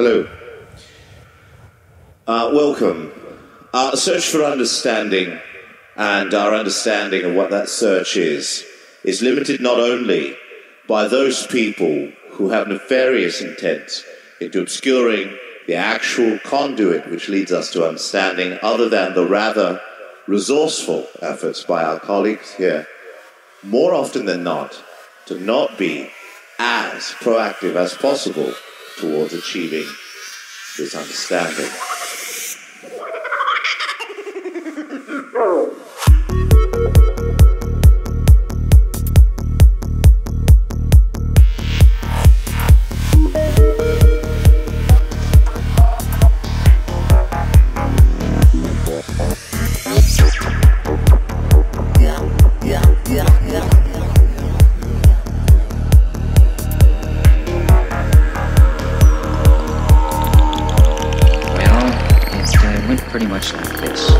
Hello. Welcome. Our search for understanding and our understanding of what that search is limited not only by those people who have nefarious intent into obscuring the actual conduit which leads us to understanding, other than the rather resourceful efforts by our colleagues here, more often than not, to not be as proactive as possible towards achieving this understanding. Pretty much like this.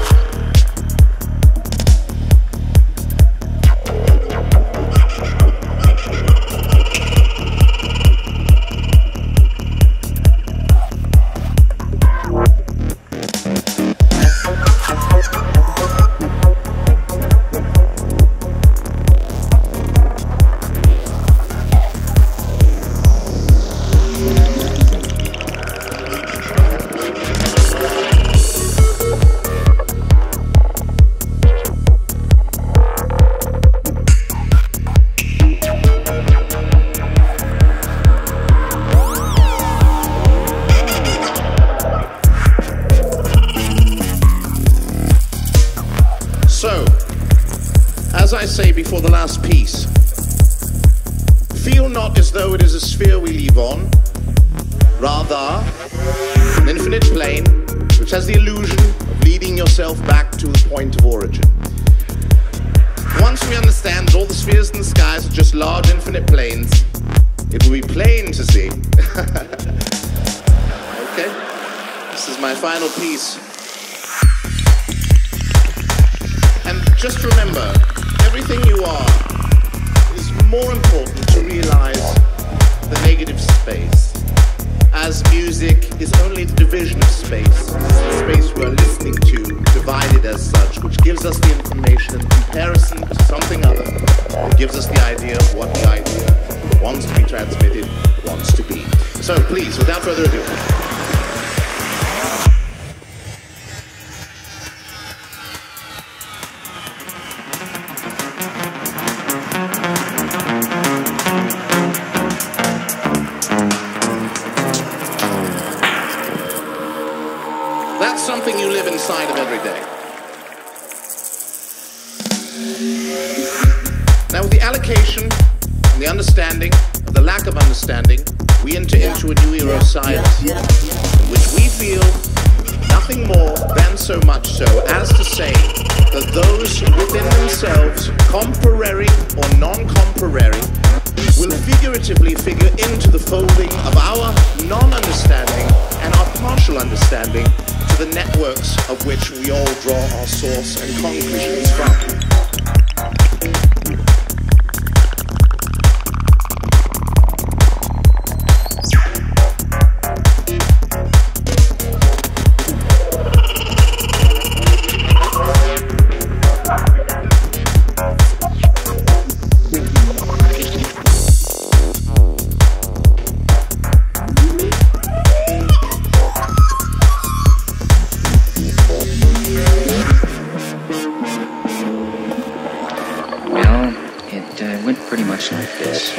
As I say before the last piece, feel not as though it is a sphere we leave on, rather an infinite plane which has the illusion of leading yourself back to the point of origin. Once we understand that all the spheres in the skies are just large infinite planes, it will be plain to see. Okay, this is my final piece. And just remember, everything you are is more important to realize the negative space, as music is only the division of space, the space we are listening to, divided as such, which gives us the information in comparison to something other. It gives us the idea of what the idea wants to be transmitted, wants to be. So please, without further ado, that's something you live inside of every day. Now, with the allocation and the understanding of the lack of understanding, we enter into a new era of science, in which we feel nothing more than so much so as to say that those within themselves, comparary or non-comparary, will figuratively figure into the folding of our non-understanding and our partial understanding to the networks of which we all draw our source and conclusions from. Went pretty much like this.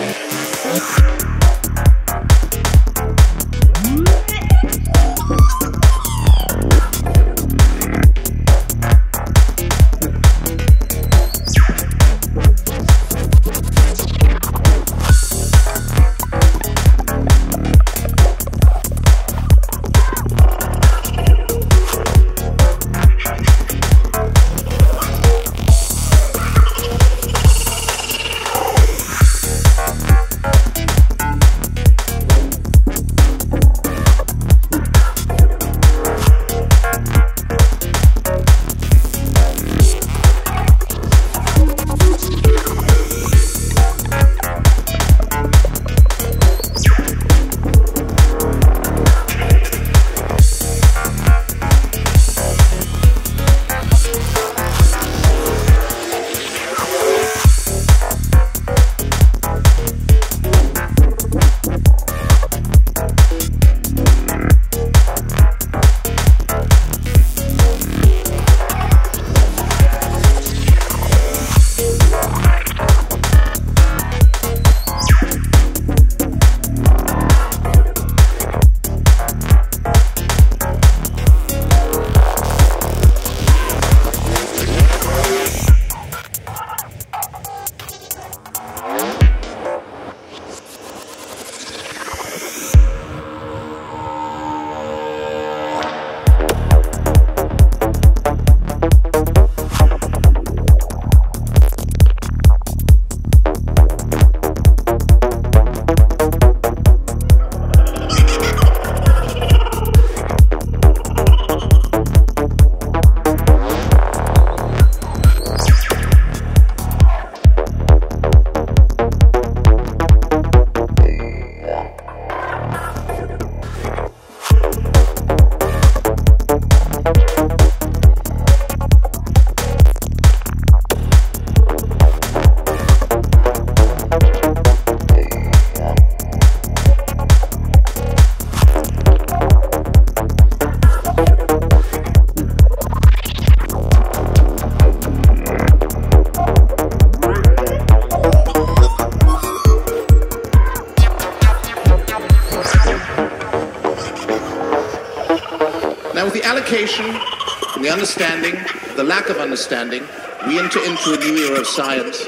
the understanding, the lack of understanding, we enter into a new era of science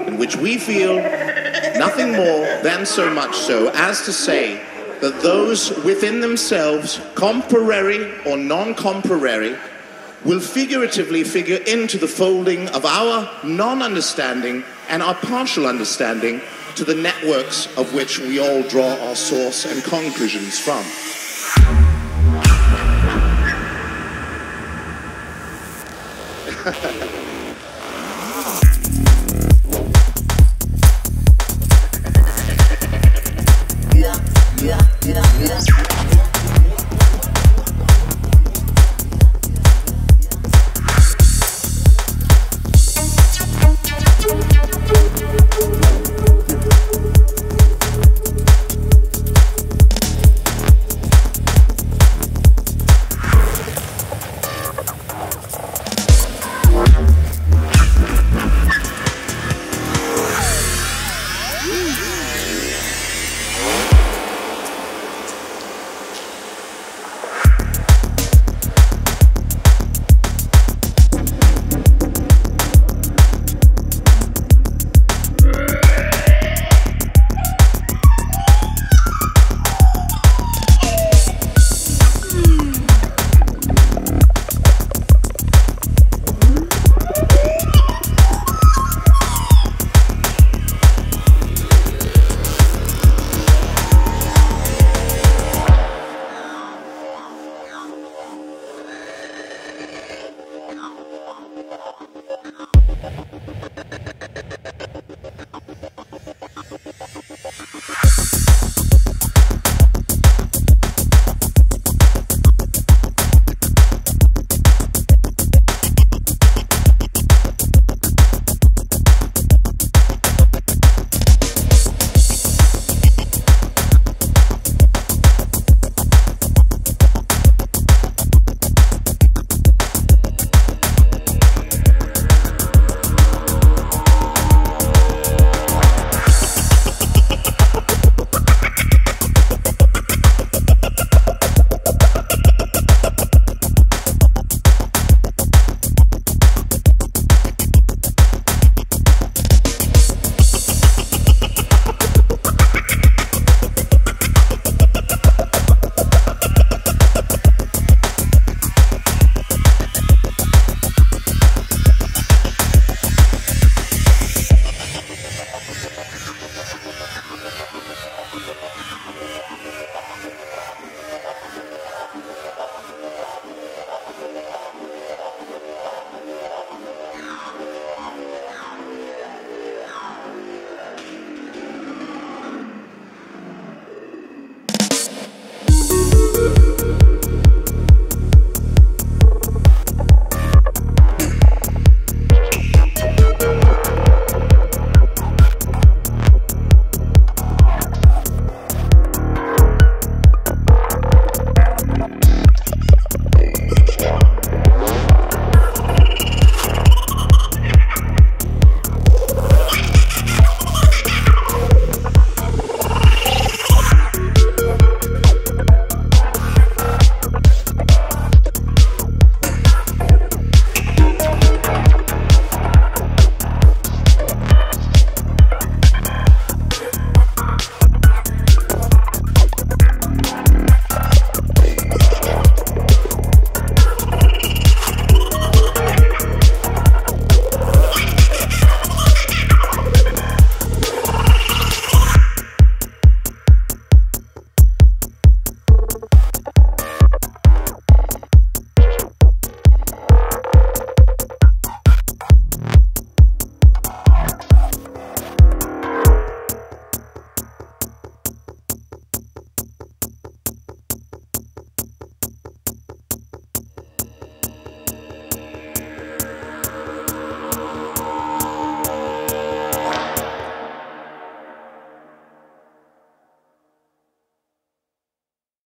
in which we feel nothing more than so much so as to say that those within themselves, comparary or non-comparary, will figuratively figure into the folding of our non-understanding and our partial understanding to the networks of which we all draw our source and conclusions from.